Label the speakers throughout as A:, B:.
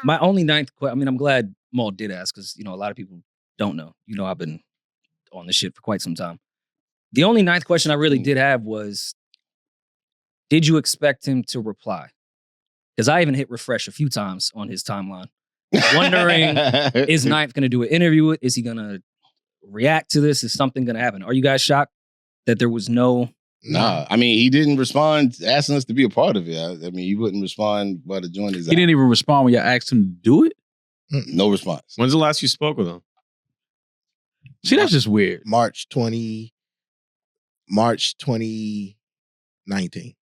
A: My only ninth question, I mean, I'm glad Maul did ask because, a lot of people don't know. I've been on this shit for quite some time. The only ninth question I really did have was, did you expect him to reply? Because I even hit refresh a few times on his timeline. Wondering, is Ninth going to do an interview? Is he going to react to this? Is something going to happen? Are you guys shocked that there was no...
B: Nah, I mean, he didn't respond asking us to be a part of it. I mean, he wouldn't respond by the joint his
C: He didn't even respond when y'all asked him to do it?
B: No response.
D: When's the last you spoke with him?
C: See, that's just weird.
E: March 2019.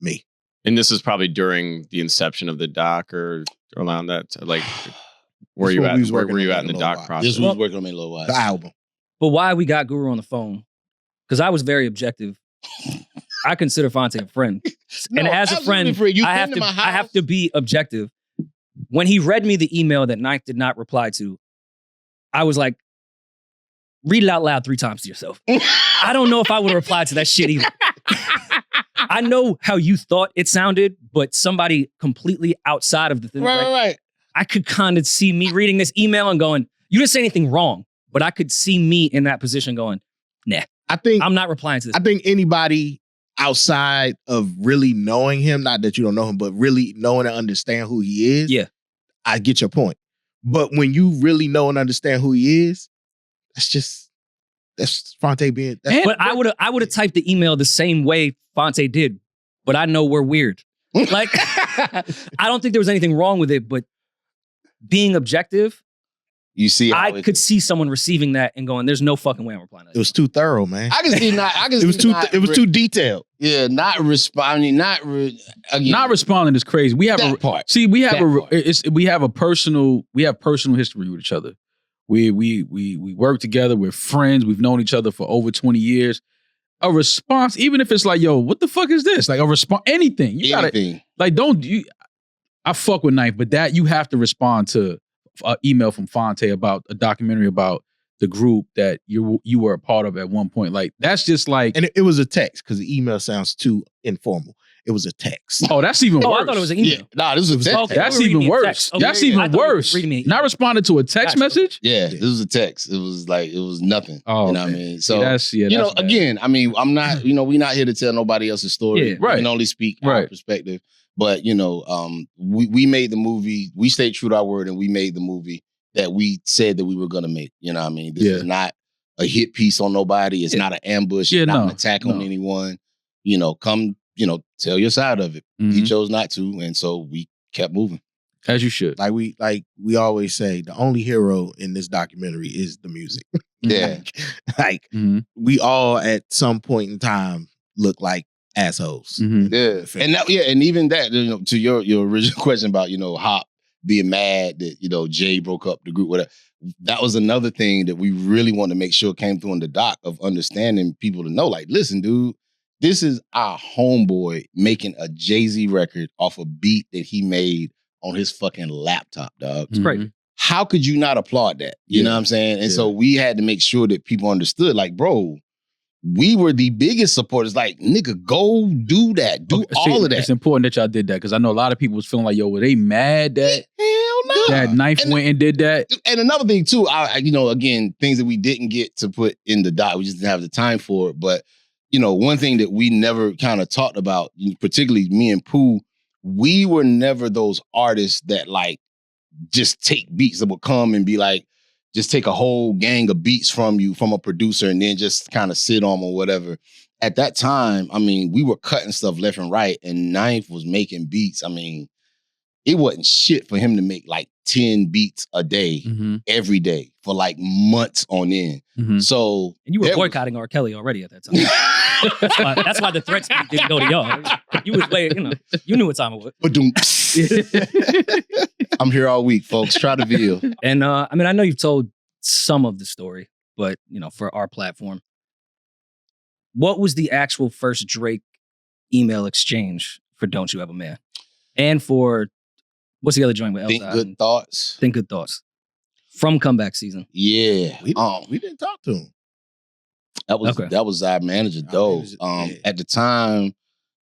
E: Me.
D: And this is probably during the inception of the doc or around that, like, where you at? Where were you at in the doc process?
B: This was working on me a little while.
E: The album.
A: But why we got Guru on the phone? Because I was very objective. I consider Fonte a friend.
B: No,
A: and as a friend, I have to be objective. When he read me the email that Ninth did not reply to, I was like, read it out loud 3 times to yourself. I don't know if I would have replied to that shit either. I know how you thought it sounded, but somebody completely outside of the thing.
B: Right.
A: I could kind of see me reading this email and going, you didn't say anything wrong, but I could see me in that position going, nah, I'm not replying to this.
E: I think anybody outside of really knowing him, not that you don't know him, but really knowing and understand who he is,
A: yeah,
E: I get your point. But when you really know and understand who he is, that's Fonte being...
A: But I would have typed the email the same way Fonte did, but I know we're weird. Like, I don't think there was anything wrong with it, but being objective,
B: you see,
A: I could see someone receiving that and going, "There's no fucking way I'm replying to that."
E: It was too thorough, man.
B: I can see not.
E: It was too detailed.
B: Yeah, not responding.
C: Not responding is crazy. We have
B: that part.
C: See, we have
B: we
C: have personal history with each other. We work together. We're friends. We've known each other for over 20 years. A response, even if it's like, yo, what the fuck is this? Like a response, anything. You gotta, like, I fuck with Knife, but that you have to respond to an email from Fonte about a documentary about the group that you were a part of at one point. Like, that's just like...
E: And it was a text, because the email sounds too informal. It was a text.
C: Oh, that's even worse.
A: I thought it was an email.
B: Yeah. Nah, this was a text.
A: Okay,
C: that's even worse.
A: Okay,
C: That's even worse. Not responding to a text message?
B: Yeah, this was a text. It was like, it was nothing.
C: Oh,
B: you know what I mean? So,
C: that's
B: again, I mean, I'm not, we're not here to tell nobody else's story.
C: Yeah, right.
B: We can only speak our perspective. But, we made the movie. We stayed true to our word, and we made the movie that we said that we were going to make. You know what I mean? This is not a hit piece on nobody. It's not an ambush. It's not an attack on anyone. Come, tell your side of it.
C: Mm-hmm.
B: He chose not to, and so we kept moving.
C: As you should.
E: Like we always say, the only hero in this documentary is the music.
B: Yeah.
E: We all at some point in time look like assholes.
C: Mm-hmm.
B: Yeah. And even that, to your original question about, Hop being mad that, Jay broke up the group, whatever. That was another thing that we really wanted to make sure came through in the doc, of understanding people to know, like, listen, dude, this is our homeboy making a Jay-Z record off a beat that he made on his fucking laptop, dog.
A: It's great.
B: How could you not applaud that? You know what I'm saying? And so we had to make sure that people understood, like, bro, we were the biggest supporters. Like, nigga, go do that. Do all of that.
C: It's important that y'all did that, because I know a lot of people was feeling like, yo, were they mad that that Knife went and did that? And
B: another thing too, again, things that we didn't get to put in the doc, we just didn't have the time for it. But one thing that we never kind of talked about, particularly me and Pooh, we were never those artists that like just take beats that would come and be like, just take a whole gang of beats from a producer, and then just kind of sit on them or whatever. At that time, I mean, we were cutting stuff left and right, and Ninth was making beats. I mean, it wasn't shit for him to make like 10 beats a day, every day, for like months on end.
C: Mm-hmm.
B: So,
A: and you were boycotting R. Kelly already at that time. that's why the threats didn't go to y'all. You was way, you knew what time it was.
B: I'm here all week, folks. Try to veal.
A: And I mean, I know you've told some of the story, but for our platform, what was the actual first Drake email exchange for "Don't You Have a Man," and for what's the other joint with
B: Think
A: Elsa?
B: Good Thoughts.
A: Think Good Thoughts from comeback season.
B: Yeah,
E: we didn't talk to him.
B: That was our manager, though. At the time,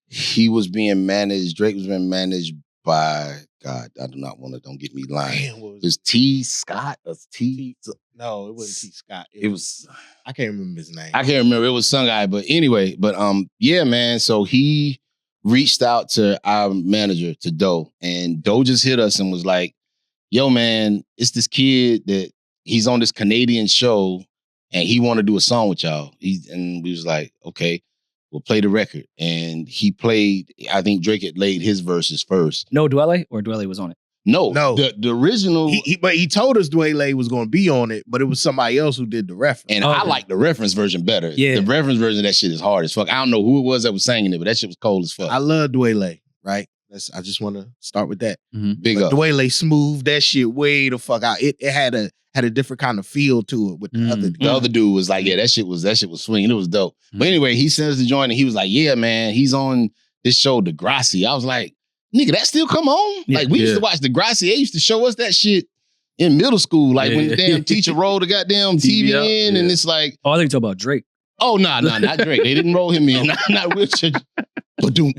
B: he was being managed. Drake was being managed by God. I do not want to. Don't get me lying.
E: Damn, what was
B: It was T. Scott or T.
E: No, it wasn't T. Scott.
B: It was.
E: I can't remember his name.
B: I can't remember. It was some guy, but anyway. But yeah, man. So he reached out to our manager, to Doe, and Doe just hit us and was like, "Yo, man, it's this kid that he's on this Canadian show, and he want to do a song with y'all." And we was like, "Okay, we'll play the record." And he played. I think Drake had laid his verses first.
A: No Dwelle, or Dwelle was on it?
E: No.
B: The original.
E: But he told us Dwelle was going to be on it, but it was somebody else who did the reference.
B: And I like the reference version better.
A: Yeah.
B: The reference version of that shit is hard as fuck. I don't know who it was that was singing it, but that shit was cold as fuck.
E: I love Dwelle, right? I just want to start with that.
B: Big
E: But
B: up.
E: Dwelle smoothed that shit way the fuck out. It had a different kind of feel to it with the other.
B: The other dude was like, yeah, that shit was swinging. It was dope. But anyway, he sent us the joint and he was like, yeah, man, he's on this show, Degrassi. I was like, nigga, that still come on?
A: Yeah.
B: Like, we used to watch Degrassi. They used to show us that shit in middle school. Like, when the damn teacher rolled the goddamn TV in, and it's like,
A: Oh, I think you're talking about Drake.
B: oh, no, not Drake. They didn't roll him in. Not wheelchair. Ba-doom.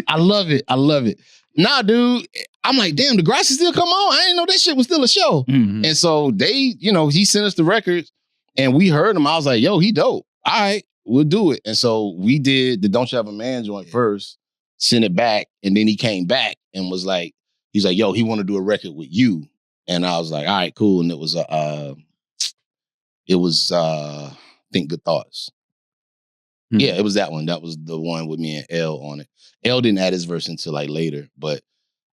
B: I love it. I love it. Nah, dude. I'm like, damn, Degrassi still come on? I didn't know that shit was still a show.
A: Mm-hmm.
B: And so they, he sent us the records and we heard him. I was like, yo, he dope. All right, we'll do it. And so we did the Don't You Have a Man joint first, sent it back, and then he came back and was like, he's like, yo, he want to do a record with you. And I was like, all right, cool. And it was I think Good Thoughts. Yeah, it was that one. That was the one with me and L on it. L didn't add his verse until like later, but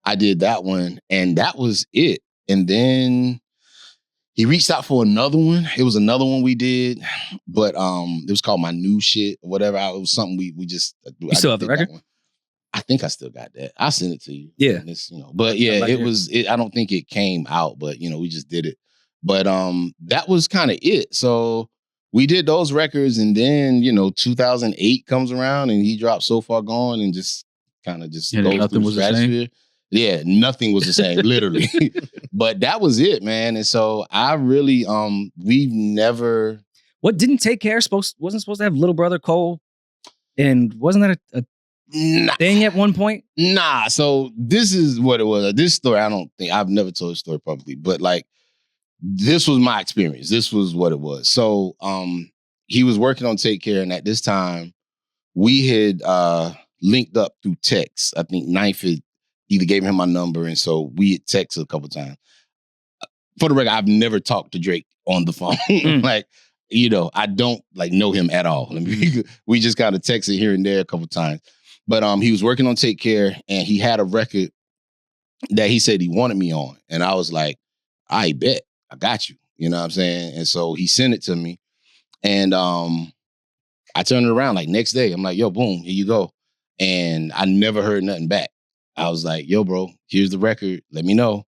B: I did that one and that was it. And then he reached out for another one. It was another one we did, but it was called My New Shit or whatever. It was something we just.
A: You still have the record?
B: I think I still got that. I'll send it to you.
A: Yeah.
B: But yeah,
A: Like
B: it was. I don't think it came out, but we just did it. But that was kind of it. So we did those records, and then 2008 comes around, and he dropped So Far Gone, and just goes
C: nothing
B: through
C: was the same?
B: stratosphere. Yeah, nothing was the same, literally. But that was it, man. And so I really, we've never.
A: What didn't Take Care wasn't supposed to have Little Brother Cole, and wasn't that a thing at one point?
B: Nah. So this is what it was. This story, I've never told the story publicly, but like. This was my experience. This was what it was. So he was working on Take Care, and at this time, we had linked up through text. I think Knife had either gave him my number, and so we had texted a couple times. For the record, I've never talked to Drake on the phone. I don't know him at all. We just kind of texted here and there a couple times. But he was working on Take Care, and he had a record that he said he wanted me on. And I was like, I bet. I got you. You know what I'm saying? And so he sent it to me. And I turned it around like next day. I'm like, yo, boom, here you go. And I never heard nothing back. I was like, yo, bro, here's the record. Let me know.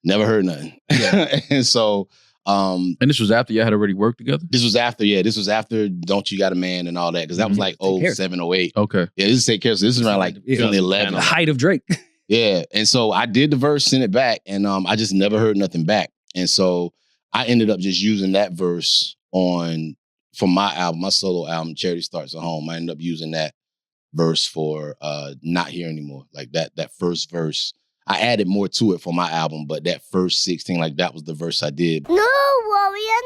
B: Never heard nothing. Yeah. And so
C: and this was after y'all had already worked together?
B: This was after Don't You Got a Man and all that, because that was like 07, 08.
C: Okay.
B: Yeah, this is Take Care. So this is around like 2011.
A: The height of Drake.
B: Yeah. And so I did the verse, sent it back, and I just never heard nothing back. And so I ended up just using that verse for my album, my solo album, Charity Starts at Home. I ended up using that verse for Not Here Anymore. Like that first verse. I added more to it for my album, but that first 16, like that was the verse I did.
F: No, Rory and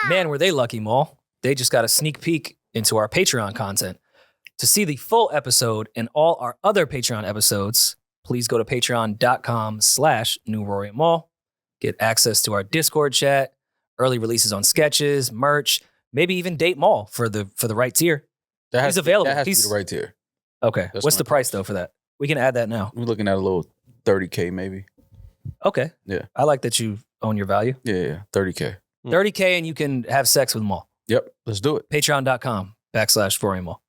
F: Ma!
G: Man, were they lucky, Maul. They just got a sneak peek into our Patreon content. To see the full episode and all our other Patreon episodes, please go to patreon.com/New Rory and Maul. Get access to our Discord chat, early releases on sketches, merch, maybe even date Maul for the right tier. He's available.
C: That has to be the right tier.
G: Okay.
C: That's
G: What's
C: my
G: the price though for that? We can add that now.
C: We're looking at a little 30K maybe.
G: Okay.
C: Yeah.
G: I like that you own your value.
C: Yeah. 30K.
G: 30K and you can have sex with Maul.
C: Yep. Let's do it.
G: Patreon.com/Rory and Maul.